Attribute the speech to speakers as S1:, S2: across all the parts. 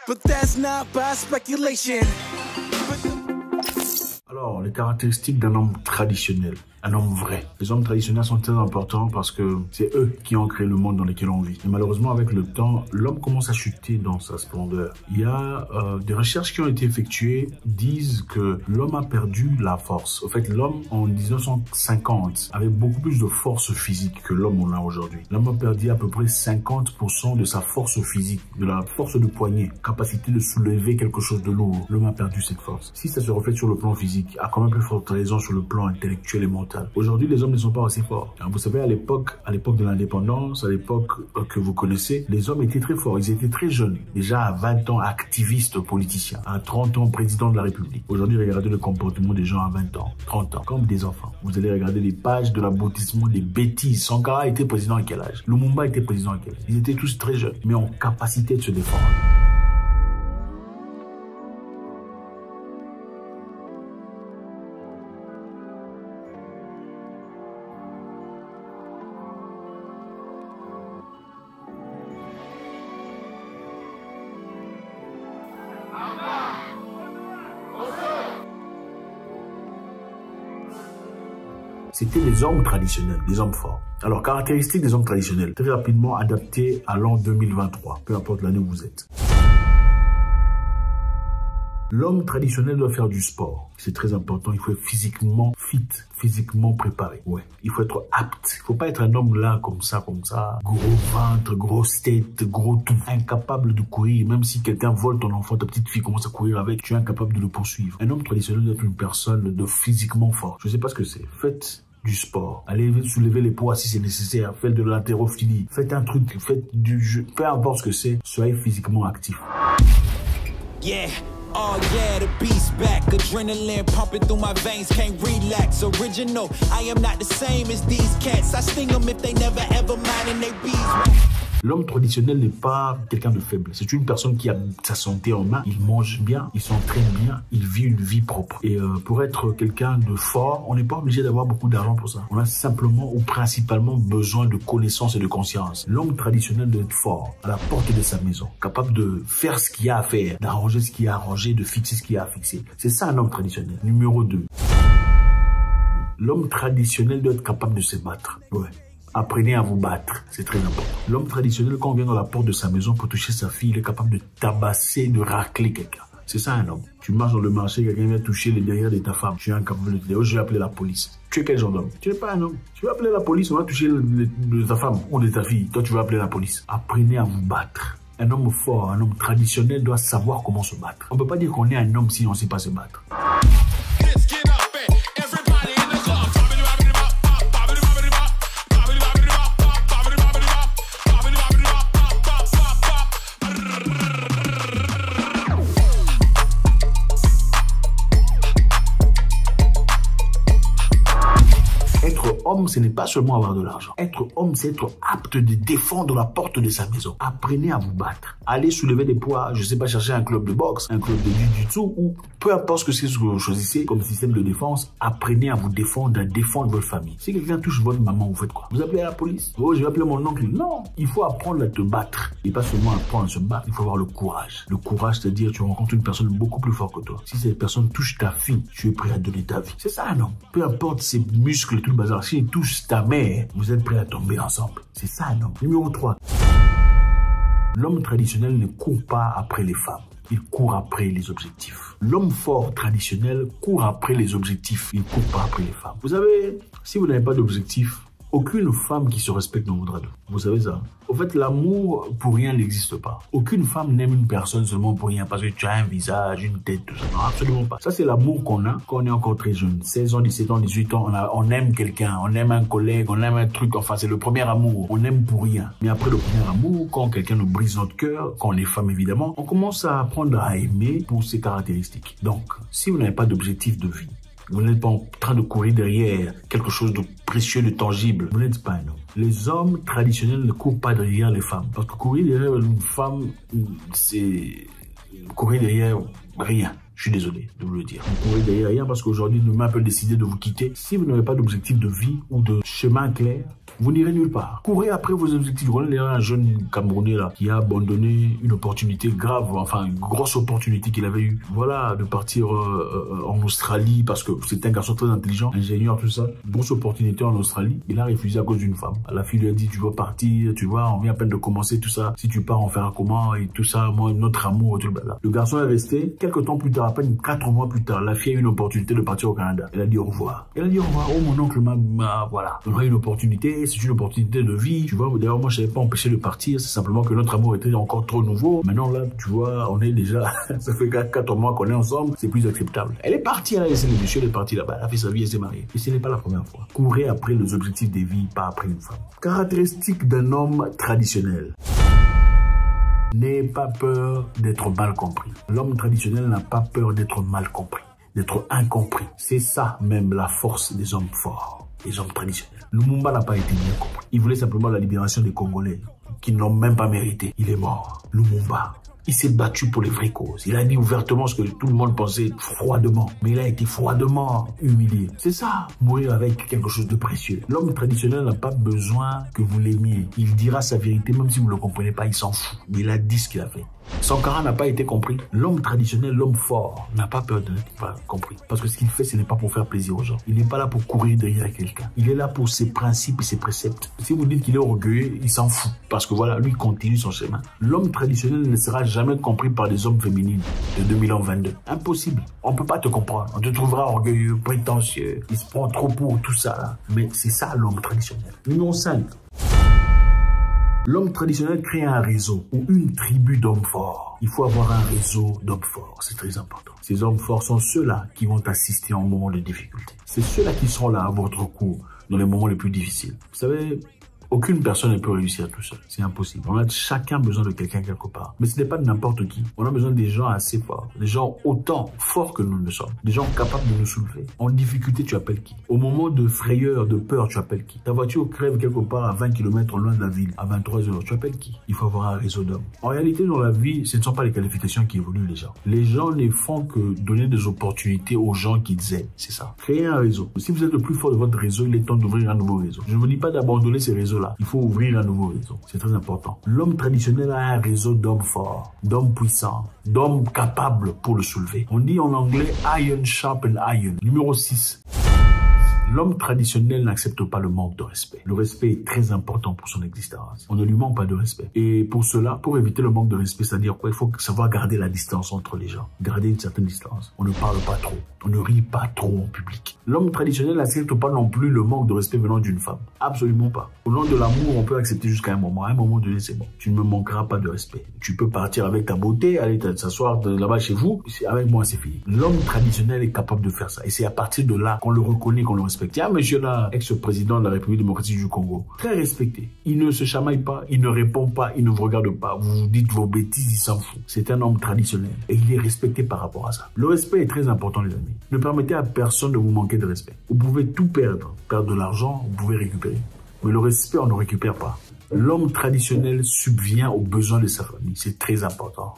S1: But that's not by speculation.
S2: Alors, les caractéristiques d'un homme traditionnel, un homme vrai. Les hommes traditionnels sont très importants parce que c'est eux qui ont créé le monde dans lequel on vit. Et malheureusement, avec le temps, l'homme commence à chuter dans sa splendeur. Il y a des recherches qui ont été effectuées disent que l'homme a perdu la force. En fait, l'homme, en 1950, avait beaucoup plus de force physique que l'homme en a aujourd'hui. L'homme a perdu à peu près 50% de sa force physique, de la force de poignet, capacité de soulever quelque chose de lourd. L'homme a perdu cette force. Si ça se reflète sur le plan physique, a quand même plus forte raison sur le plan intellectuel et mental. Aujourd'hui, les hommes ne sont pas aussi forts. Vous savez, à l'époque de l'indépendance, à l'époque que vous connaissez, les hommes étaient très forts. Ils étaient très jeunes. Déjà à 20 ans, activistes politiciens. À 30 ans, président de la République. Aujourd'hui, regardez le comportement des gens à 20 ans, 30 ans, comme des enfants. Vous allez regarder les pages de l'aboutissement des bêtises. Sankara était président à quel âge? Lumumba était président à quel âge? Ils étaient tous très jeunes, mais en capacité de se défendre. C'était les hommes traditionnels, les hommes forts. Alors, caractéristiques des hommes traditionnels, très rapidement adaptées à l'an 2023, peu importe l'année où vous êtes. L'homme traditionnel doit faire du sport. C'est très important. Il faut être physiquement fit, physiquement préparé. Ouais. Il faut être apte. Il faut pas être un homme là, comme ça. Gros ventre, grosse tête, gros tout. Incapable de courir. Même si quelqu'un vole ton enfant, ta petite fille commence à courir avec, tu es incapable de le poursuivre. Un homme traditionnel doit être une personne de physiquement fort. Je sais pas ce que c'est. Faites du sport. Allez soulever les poids si c'est nécessaire. Faites de l'haltérophilie. Faites un truc. Faites du jeu. Peu importe ce que c'est. Soyez physiquement actif.
S1: Yeah. Oh yeah, the beast back, adrenaline pumping through my veins, can't relax, original, I am not the same as these cats, I sting them if they never ever mind and they bees.
S2: L'homme traditionnel n'est pas quelqu'un de faible. C'est une personne qui a sa santé en main. Il mange bien, il s'entraîne bien, il vit une vie propre. Et pour être quelqu'un de fort, on n'est pas obligé d'avoir beaucoup d'argent pour ça. On a simplement ou principalement besoin de connaissances et de conscience. L'homme traditionnel doit être fort, à la porte de sa maison, capable de faire ce qu'il y a à faire, d'arranger ce qu'il y a à arranger, de fixer ce qu'il y a à fixer. C'est ça un homme traditionnel. Numéro 2. L'homme traditionnel doit être capable de se battre. Ouais. Apprenez à vous battre, c'est très important. L'homme traditionnel, quand on vient dans la porte de sa maison pour toucher sa fille, il est capable de tabasser, de racler quelqu'un. C'est ça un homme. Tu marches dans le marché, quelqu'un vient toucher le derrière de ta femme. Tu es incapable de te dire, oh, je vais appeler la police. Tu es quel genre d'homme? Tu n'es pas un homme. Tu vas appeler la police, on va toucher de ta femme ou de ta fille. Toi, tu vas appeler la police. Apprenez à vous battre. Un homme fort, un homme traditionnel doit savoir comment se battre. On ne peut pas dire qu'on est un homme si on ne sait pas se battre. Homme, ce n'est pas seulement avoir de l'argent. Être homme, c'est être apte de défendre la porte de sa maison. Apprenez à vous battre. Allez soulever des poids. Je sais pas, chercher un club de boxe, un club de jiu-jitsu ou peu importe ce que c'est ce que vous choisissez comme système de défense. Apprenez à vous défendre, à défendre votre famille. Si quelqu'un touche votre maman, vous faites quoi? Vous appelez la police? Oh, je vais appeler mon oncle. Non, il faut apprendre à te battre. Et pas seulement apprendre à se battre, il faut avoir le courage. Le courage, c'est-à-dire tu rencontres une personne beaucoup plus forte que toi. Si cette personne touche ta fille, tu es prêt à donner ta vie. C'est ça un homme. Peu importe ses muscles, tout le bazar. Si il touche ta mère, vous êtes prêts à tomber ensemble. C'est ça un homme. Numéro 3. L'homme traditionnel ne court pas après les femmes. Il court après les objectifs. L'homme fort traditionnel court après les objectifs. Il ne court pas après les femmes. Vous savez, si vous n'avez pas d'objectif, aucune femme qui se respecte ne voudra de vous. Vous savez ça? Au fait, l'amour pour rien n'existe pas. Aucune femme n'aime une personne seulement pour rien parce que tu as un visage, une tête, tout ça. Non, absolument pas. Ça, c'est l'amour qu'on a quand on est encore très jeune. 16 ans, 17 ans, 18 ans, on aime quelqu'un, on aime un collègue, on aime un truc. Enfin, c'est le premier amour. On aime pour rien. Mais après le premier amour, quand quelqu'un nous brise notre cœur, quand on est femme évidemment, on commence à apprendre à aimer pour ses caractéristiques. Donc, si vous n'avez pas d'objectif de vie, vous n'êtes pas en train de courir derrière quelque chose de précieux, de tangible. Vous n'êtes pas un homme. Les hommes traditionnels ne courent pas derrière les femmes. Parce que courir derrière une femme, c'est courir derrière rien. Je suis désolé de vous le dire. Vous pourrez d'ailleurs rien parce qu'aujourd'hui, demain peut décider de vous quitter. Si vous n'avez pas d'objectif de vie ou de chemin clair, vous n'irez nulle part. Courez après vos objectifs. Voilà, il y a un jeune Camerounais là qui a abandonné une opportunité grave, enfin une grosse opportunité qu'il avait eue. Voilà, de partir en Australie parce que c'est un garçon très intelligent, ingénieur, tout ça. Grosse opportunité en Australie. Il a refusé à cause d'une femme. La fille lui a dit, tu vas partir, tu vois, on vient à peine de commencer tout ça. Si tu pars, on fera comment et tout ça. Moi, notre amour, tout là. Le garçon est resté. Quelques temps plus tard, à peine 4 mois plus tard, la fille a eu une opportunité de partir au Canada. Elle a dit au revoir. Elle a dit au revoir. Oh, mon oncle m'a voilà. On a une opportunité. C'est une opportunité de vie, tu vois. D'ailleurs, moi, je n'avais pas empêché de partir. C'est simplement que notre amour était encore trop nouveau. Maintenant, là, tu vois, on est déjà, ça fait 4 mois qu'on est ensemble. C'est plus acceptable. Elle est partie, elle a laissé le monsieur, elle est partie là-bas. Elle a fait sa vie, elle s'est mariée. Et ce n'est pas la première fois. Courez après les objectifs des vies, pas après une femme. Caractéristique d'un homme traditionnel. N'ayez pas peur d'être mal compris. L'homme traditionnel n'a pas peur d'être mal compris, d'être incompris. C'est ça même la force des hommes forts, des hommes traditionnels. Lumumba n'a pas été bien compris. Il voulait simplement la libération des Congolais qui ne l'ont même pas mérité. Il est mort. Lumumba. Il s'est battu pour les vraies causes. Il a dit ouvertement ce que tout le monde pensait froidement. Mais il a été froidement humilié. C'est ça, mourir avec quelque chose de précieux. L'homme traditionnel n'a pas besoin que vous l'aimiez. Il dira sa vérité même si vous ne le comprenez pas, il s'en fout. Mais il a dit ce qu'il a fait. Sankara n'a pas été compris. L'homme traditionnel, l'homme fort, n'a pas peur de n'être pas compris. Parce que ce qu'il fait, ce n'est pas pour faire plaisir aux gens. Il n'est pas là pour courir derrière quelqu'un. Il est là pour ses principes et ses préceptes. Si vous dites qu'il est orgueilleux, il s'en fout. Parce que voilà, lui continue son chemin. L'homme traditionnel ne sera jamais compris par des hommes féminines de 2022. Impossible. On ne peut pas te comprendre. On te trouvera orgueilleux, prétentieux. Il se prend trop pour tout ça. Là. Mais c'est ça l'homme traditionnel. Numéro 5. L'homme traditionnel crée un réseau ou une tribu d'hommes forts. Il faut avoir un réseau d'hommes forts, c'est très important. Ces hommes forts sont ceux-là qui vont assister en moment de difficulté. C'est ceux-là qui seront là à votre cou dans les moments les plus difficiles. Vous savez, aucune personne ne peut réussir tout seul. C'est impossible. On a chacun besoin de quelqu'un quelque part. Mais ce n'est pas de n'importe qui. On a besoin des gens assez forts. Des gens autant forts que nous le sommes. Des gens capables de nous soulever. En difficulté, tu appelles qui? Au moment de frayeur, de peur, tu appelles qui? Ta voiture crève quelque part à 20 km loin de la ville, à 23 h. Tu appelles qui? Il faut avoir un réseau d'hommes. En réalité, dans la vie, ce ne sont pas les qualifications qui évoluent les gens. Les gens ne font que donner des opportunités aux gens qu'ils aiment. C'est ça. Créer un réseau. Si vous êtes le plus fort de votre réseau, il est temps d'ouvrir un nouveau réseau. Je ne vous dis pas d'abandonner ces réseaux-là. Il faut ouvrir un nouveau réseau. C'est très important. L'homme traditionnel a un réseau d'hommes forts, d'hommes puissants, d'hommes capables pour le soulever. On dit en anglais iron sharpen iron. Numéro 6. L'homme traditionnel n'accepte pas le manque de respect. Le respect est très important pour son existence. On ne lui manque pas de respect. Et pour cela, pour éviter le manque de respect, c'est-à-dire quoi? Il faut savoir garder la distance entre les gens. Garder une certaine distance. On ne parle pas trop. On ne rit pas trop en public. L'homme traditionnel n'accepte pas non plus le manque de respect venant d'une femme. Absolument pas. Au nom de l'amour, on peut accepter jusqu'à un moment. À un moment donné, c'est bon. Tu ne me manqueras pas de respect. Tu peux partir avec ta beauté, aller s'asseoir là-bas chez vous. Avec moi, c'est fini. L'homme traditionnel est capable de faire ça. Et c'est à partir de là qu'on le reconnaît, qu'on le respecte. Tiens, monsieur là, ex-président de la République démocratique du Congo, très respecté. Il ne se chamaille pas, il ne répond pas, il ne vous regarde pas. Vous vous dites vos bêtises, il s'en fout. C'est un homme traditionnel. Et il est respecté par rapport à ça. Le respect est très important, les amis. Ne permettez à personne de vous manquer de respect. Vous pouvez tout perdre. Perdre de l'argent, vous pouvez récupérer. Mais le respect, on ne récupère pas. L'homme traditionnel subvient aux besoins de sa famille. C'est très important.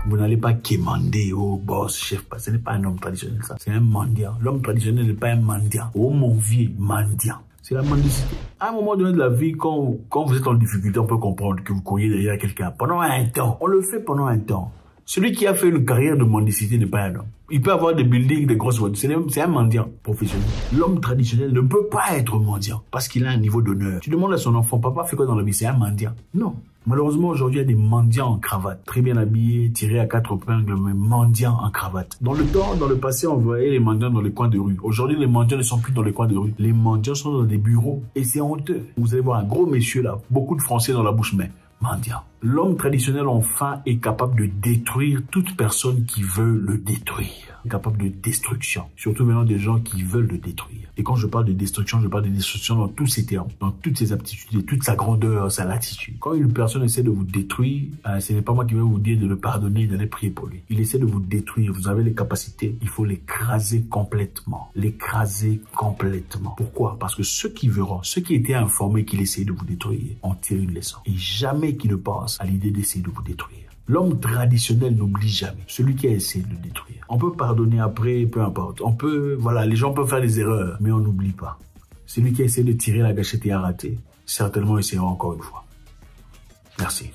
S2: Vous n'allez pas quémander au boss, chef. Ce n'est pas un homme traditionnel, ça. C'est un mendiant. L'homme traditionnel n'est pas un mendiant. Oh mon vieux, mendiant. C'est la mendicité. À un moment donné de la vie, quand vous êtes en difficulté, on peut comprendre que vous courriez derrière quelqu'un. Pendant un temps, on le fait pendant un temps. Celui qui a fait une carrière de mendicité n'est pas un homme. Il peut avoir des buildings, des grosses voitures. C'est un mendiant professionnel. L'homme traditionnel ne peut pas être mendiant parce qu'il a un niveau d'honneur. Tu demandes à son enfant, papa fait quoi dans la vie? C'est un mendiant. Non. Malheureusement, aujourd'hui, il y a des mendiants en cravate. Très bien habillés, tirés à 4 épingles, mais mendiants en cravate. Dans le passé, on voyait les mendiants dans les coins de rue. Aujourd'hui, les mendiants ne sont plus dans les coins de rue. Les mendiants sont dans des bureaux. Et c'est honteux. Vous allez voir un gros monsieur là, beaucoup de Français dans la bouche, mais mendiant. L'homme traditionnel, enfin, est capable de détruire toute personne qui veut le détruire. Capable de destruction. Surtout venant des gens qui veulent le détruire. Et quand je parle de destruction dans tous ses termes, dans toutes ses aptitudes, toute sa grandeur, sa latitude. Quand une personne essaie de vous détruire, ce n'est pas moi qui vais vous dire de le pardonner, d'aller prier pour lui. Il essaie de vous détruire. Vous avez les capacités. Il faut l'écraser complètement. L'écraser complètement. Pourquoi? Parce que ceux qui verront, ceux qui étaient informés qu'il essayait de vous détruire, en tirent une leçon. Et jamais qu'ils ne pensent à l'idée d'essayer de vous détruire. L'homme traditionnel n'oublie jamais. Celui qui a essayé de le détruire. On peut pardonner après, peu importe. On peut, voilà, les gens peuvent faire des erreurs, mais on n'oublie pas. Celui qui a essayé de tirer la gâchette et a raté, certainement essaiera encore une fois. Merci.